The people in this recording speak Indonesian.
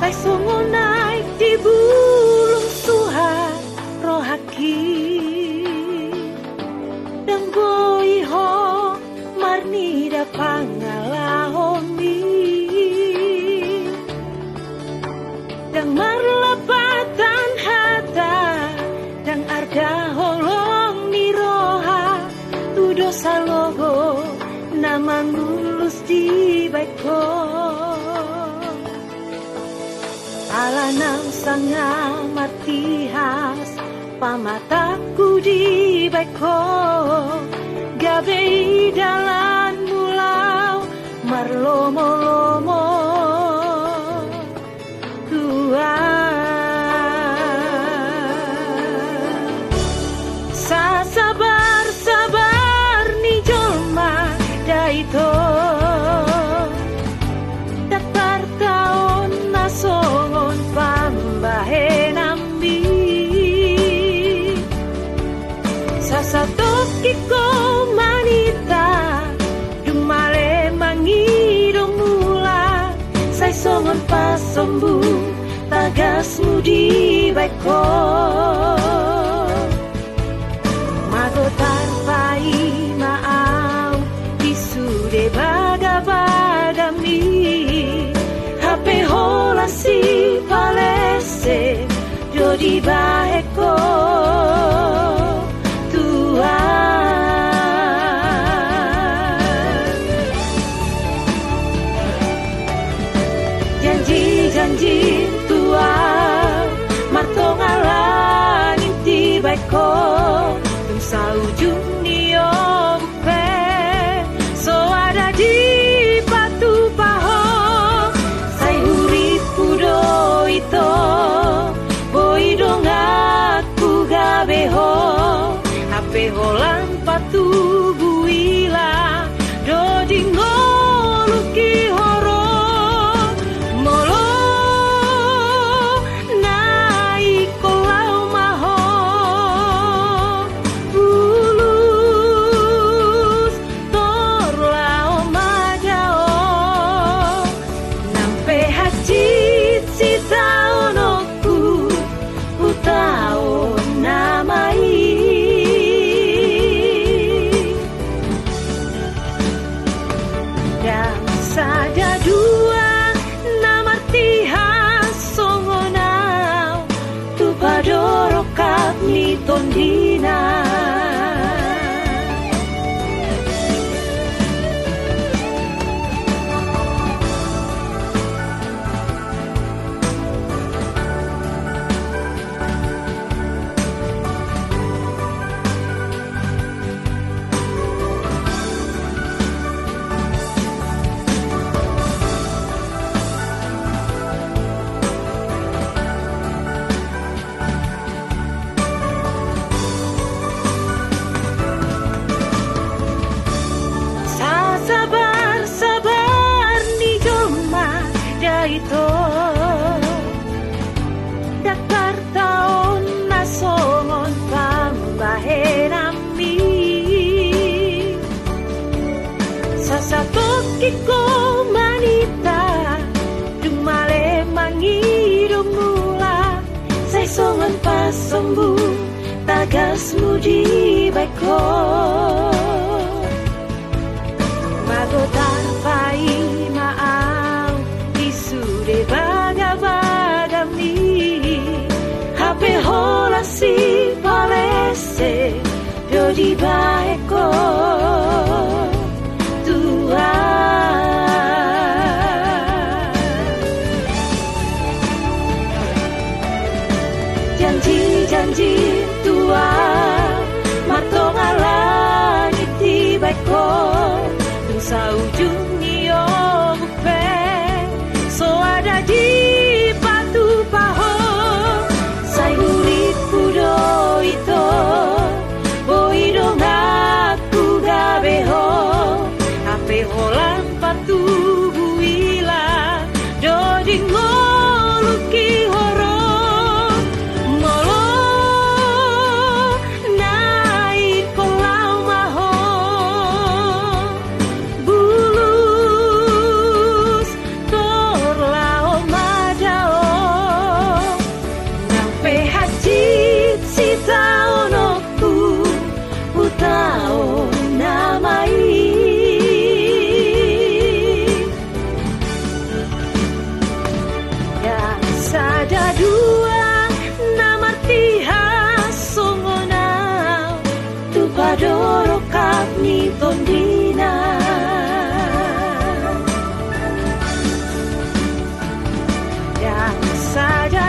sai songo naik di bulung suha rohaki dan boi ho marni da pangalahomi dan marlapatan hata dan arda holong ni roha tu dosa logo nama ngulus di baiko alanang sanga matihas pamataku di baiko gabe dalan mulau marlomo-lomo sabar ni jolma daito datar taon nasongon pambahe nambi sasatoki ko manita dumale mangiro mula sai songon pasombu tagasmu di baiko tarpai maau isude baga-bagami hape holasi palese jodi baeko Tuhan janji-janji Tuhan martongalan inti baiko saujung nio bupe so ada di batu paho sai huri pudo ito boi dong aku gabeho hape holang patu buila doding ngoluki horo molo naik kolau maho saja dua nama tihas songonau tu padorokat ni tondina sabar ni joma daito dakar taon nasongon pambahe nami sasatoki ko manita dumale mangido mula sai songon pasombu tagasmu di baiko mago tarpai maau isude baga-bagami hape holasi palese dodi baeko Tuhan janji Tuhan martongalan iti baiko saujung nio bupe so ada di batu paho sai hurit pudo ito boi dong aku gabeho hape holang patu buila doding ngoluki horo molo naik kolau maho bulu tondina dan saja